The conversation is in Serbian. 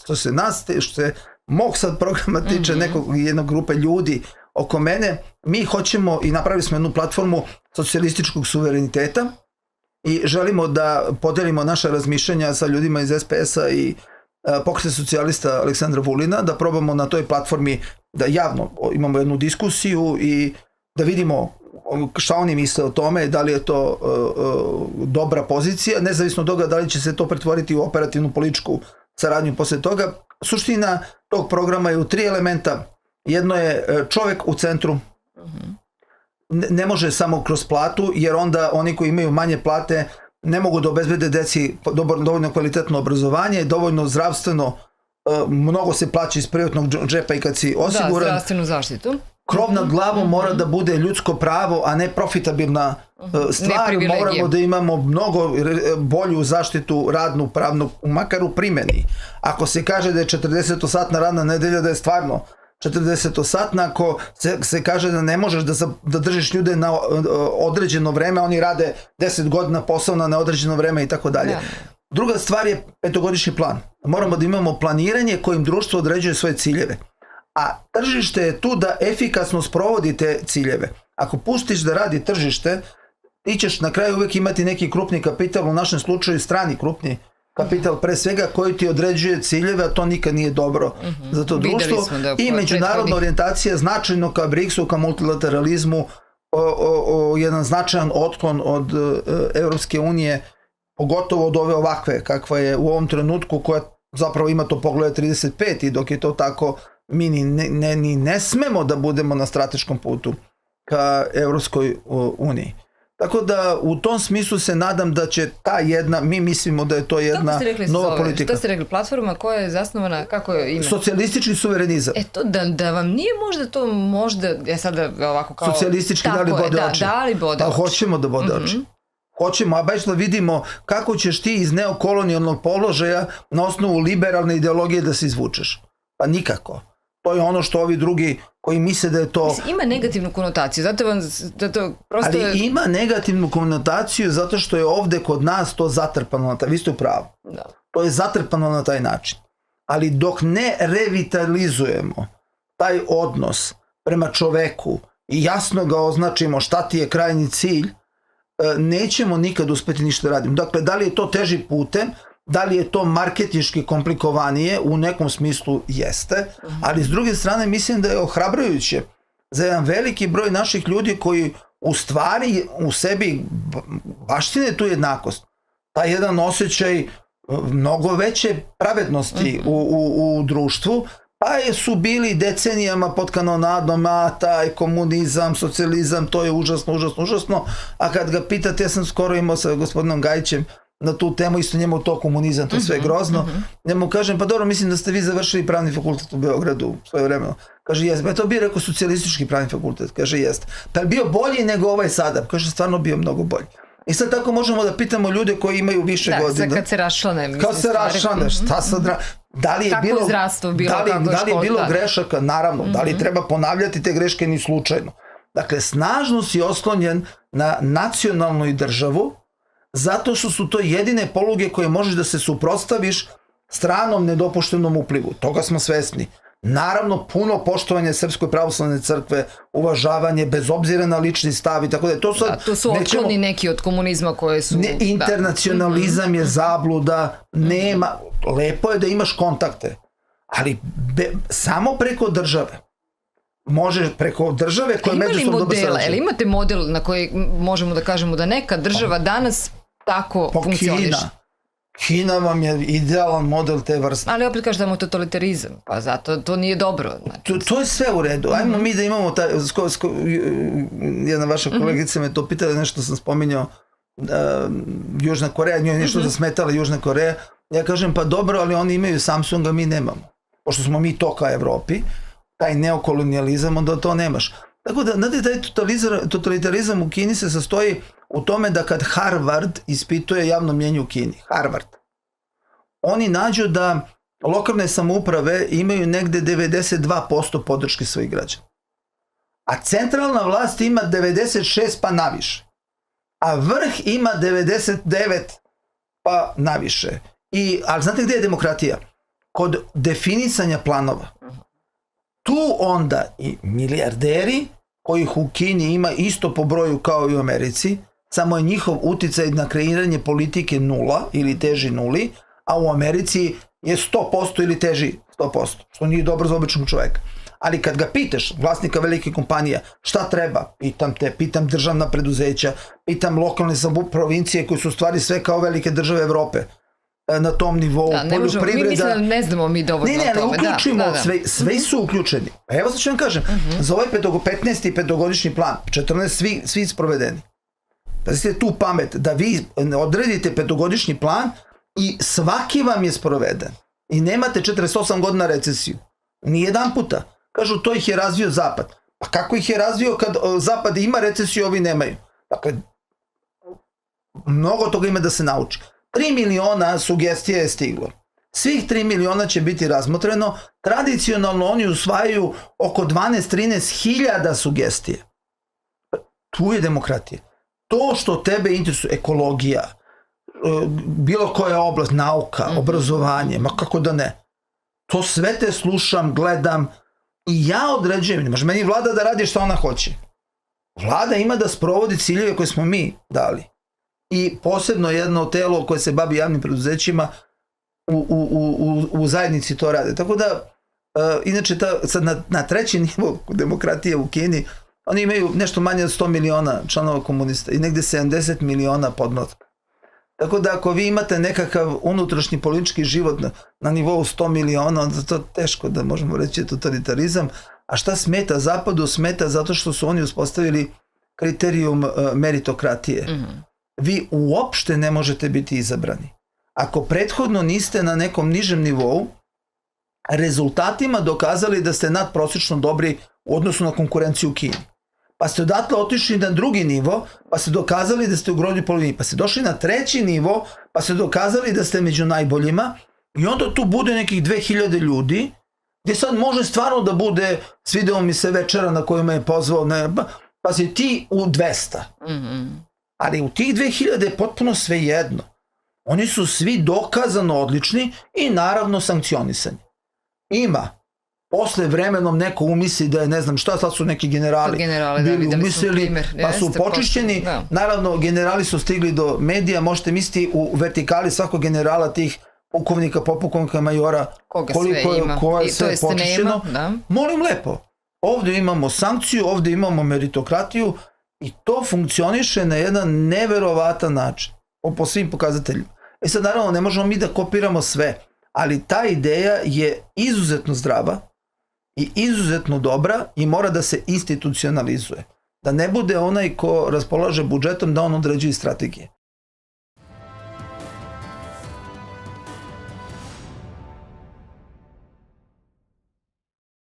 što se nas, što se mog sad programa tiče jednog grupe ljudi oko mene, mi hoćemo i napravili smo jednu platformu socijalističkog suvereniteta i želimo da podelimo naša razmišljanja sa ljudima iz SPS-a i Pokreta socijalista Aleksandra Vulina, da probamo na toj platformi da javno imamo jednu diskusiju i da vidimo šta oni misle o tome, da li je to dobra pozicija, nezavisno od toga da li će se to pretvoriti u operativnu političku saradnju posle toga. Suština tog programa je u 3 elementa. Jedno je čovek u centru. Ne može samo kroz platu, jer onda oni koji imaju manje plate ne mogu da obezbede deci dovoljno kvalitetno obrazovanje, dovoljno zdravstveno, mnogo se plaća iz privatnog džepa i kad si osiguran. Da, zdravstvenu zaštitu. Krov nad glavom mora da bude ljudsko pravo, a ne profitabilna stvar. Moramo da imamo mnogo bolju zaštitu radnu, pravnu, makar u primjeni. Ako se kaže da je 40-satna radna nedelja, da je stvarno 40-satna, ako se kaže da ne možeš da držiš ljude na određeno vreme, oni rade 10 godina posao na neodređeno vreme i tako dalje. Druga stvar je 5-godišnji plan. Moramo da imamo planiranje kojim društvo određuje svoje ciljeve. A tržište je tu da efikasno sprovodi te ciljeve. Ako pustiš da radi tržište, ti ćeš na kraju uvijek imati neki krupni kapital, u našem slučaju strani krupni kapital pre svega, koji ti određuje ciljeve, a to nikad nije dobro za to društvo. I međunarodna orijentacija značajno ka BRICS-u, ka multilateralizmu, jedan značajan otklon od Evropske unije, pogotovo od ove ovakve, kakva je u ovom trenutku, koja zapravo ima to Poglavlje 35 i dok je to tako, mi ni ne smemo da budemo na strateškom putu ka Evropskoj uniji. Tako da u tom smislu se nadam da će ta jedna, mi mislimo da je to jedna nova politika. Što ste rekli, platforma koja je zasnovana, kako je ime? Socijalistički suverenizam. Da vam nije možda to, ja sada ovako kao... Socijalistički da li bode oči. Da li bode oči. Pa hoćemo da bode oči. Hoćemo, a baš da vidimo kako ćeš ti iz neokolonijalnog položaja na osnovu liberalne ideologije da se izvučeš. Pa nikako. To je ono što ovi drugi koji misle da je to... Ima negativnu konotaciju, zato prosto... Ali ima negativnu konotaciju zato što je ovde kod nas to zatrpano, vi ste u pravu. To je zatrpano na taj način. Ali dok ne revitalizujemo taj odnos prema čoveku i jasno ga označimo šta ti je krajnji cilj, nećemo nikad uspeti ništa raditi. Dakle, da li je to teži putem, da li je to marketinški komplikovanije, u nekom smislu jeste, ali s druge strane mislim da je ohrabrujuće za jedan veliki broj naših ljudi koji u stvari u sebi baštine tu jednakost. Taj jedan osjećaj mnogo veće pravednosti u društvu, pa su bili decenijama pod kanonadom, taj komunizam, socijalizam, to je užasno, a kad ga pitate, ja sam skoro imao sa gospodinom Gajićem na tu temu, isto njemu to komunizam, to sve grozno. Njemu kažem, pa dobro, mislim da ste vi završili pravni fakultet u Beogradu svoje vremeno. Kaže, jes, pa to bi rekao socijalistički pravni fakultet. Kaže, jest. Pa je bio bolji nego ovaj sada? Kaže, stvarno bio mnogo bolji. I sad tako možemo da pitamo ljude koji imaju više godina. Da, kad se rašlane. Kad se rašlane, šta sad... Da li je bilo grešaka? Naravno. Da li treba ponavljati te greške ni slučajno? Dakle, snažno si oslonjen na nacionalnu državu, zato što su to jedine poluge koje možeš da se suprotstaviš stranom nedopuštenom uplivu. Toga smo svesni. Naravno, puno poštovanje Srpskoj pravoslavne crkve, uvažavanje, bez obzira na lični stav i tako da. To su otkloni neki od komunizma koje su... Internacionalizam je zabluda, nema... Lepo je da imaš kontakte, ali samo preko države. Može preko države koje međusobno dobro sarađuju. Ali imate model na koji možemo da kažemo da neka država danas tako funkcioniš? Kina vam je idealan model te vrste. Ali opet kažemo totalitarizam, pa zato to nije dobro. To je sve u redu. Ajmo mi da imamo taj... Jedna vaša kolegica me to pitala, nešto sam spominjao, Južna Koreja, njoj je nešto zasmetala Južna Koreja. Ja kažem, pa dobro, ali oni imaju Samsunga, mi nemamo. Pošto smo mi to ka Evropi, taj neokolonijalizam, onda to nemaš. Tako da, znate, taj totalitarizam u Kini se sastoji u tome da kad Harvard ispituje javno mnjenje u Kini, Harvard, oni nađu da lokalne samouprave imaju negde 92% podrške svojih građana. A centralna vlast ima 96 pa naviše. A vrh ima 99 pa naviše. Ali znate gdje je demokratija? kod definisanja planova. Tu onda i milijarderi, kojih u Kini ima isto po broju kao i u Americi, samo je njihov uticaj na kreiranje politike nula ili teži nuli, a u Americi je 100% ili teži 100%, što nije dobro za običnog čoveka. Ali kad ga pitaš, vlasnika velike kompanije, šta treba, pitam te, pitam državna preduzeća, pitam lokalne provincije koje su u stvari sve kao velike države Evrope na tom nivou, poljoprivreda. Mi mislim da ne znamo mi dovoljno o tome. Ne, uključimo, sve su uključeni. Evo sad ću vam kažem, za ovaj 15. petogodišnji plan, 14 svi sprovedeni. Pazite tu pamet, da vi odredite petogodišnji plan i svaki vam je sproveden. I nemate 48 godina recesiju. Nijedan puta. Kažu, to ih je razvio Zapad. Pa kako ih je razvio kad Zapad ima recesiju, ovi nemaju? Dakle, mnogo toga ima da se nauči. 3 miliona sugestija je stiglo. Svih 3 miliona će biti razmotreno. Tradicionalno oni usvajaju oko 12-13 hiljada sugestije. Tu je demokratija. To što tebe interesuje, ekologija, bilo koja oblast, nauka, obrazovanje, ma kako da ne. To sve te slušam, gledam i ja određujem. Ne može meni vlada da radi što ona hoće. Vlada ima da sprovodi ciljeve koje smo mi dali. I posebno jedno telo koje se bavi javnim preduzećima u zajednici to rade. Tako da, inače, sad na treći nivo demokratije u Kini, oni imaju nešto manje od 100 miliona članova komunista i negde 70 miliona podmlatka. Tako da ako vi imate nekakav unutrašnji politički život na nivou 100 miliona, onda to teško da možemo reći totalitarizam. A šta smeta Zapadu? Smeta zato što su oni uspostavili kriterijum meritokratije. Vi uopšte ne možete biti izabrani. Ako prethodno niste na nekom nižem nivou, rezultatima dokazali da ste nadprosečno dobri u odnosu na konkurenciju u Kini. Pa ste odatle otišli na drugi nivo, pa ste dokazali da ste u groblju polovini, pa ste došli na treći nivo, pa ste dokazali da ste među najboljima i onda tu bude nekih 2000 ljudi, gdje sad može stvarno da bude, svideo mi se večera na koju me je pozvao, pa si ti u 200. Ali u tih 2000 je potpuno sve jedno. Oni su svi dokazano odlični i naravno sankcionisani. Ima. Posle vremenom neko umisli da je ne znam šta, sad su neki generali bili umislili, pa su počišćeni. Naravno, generali su stigli do medija, možete misliti u vertikali svakog generala tih pukovnika, popukovnika, majora, koliko je sve počišćeno. Molim lepo, ovdje imamo sankciju, ovdje imamo meritokratiju i to funkcioniše na jedan neverovatan način, po svim pokazateljima. Sad naravno ne možemo mi da kopiramo sve, ali ta ideja je izuzetno zdrava i izuzetno dobra i mora da se institucionalizuje. Da ne bude onaj ko raspolaže budžetom da on određuje strategije.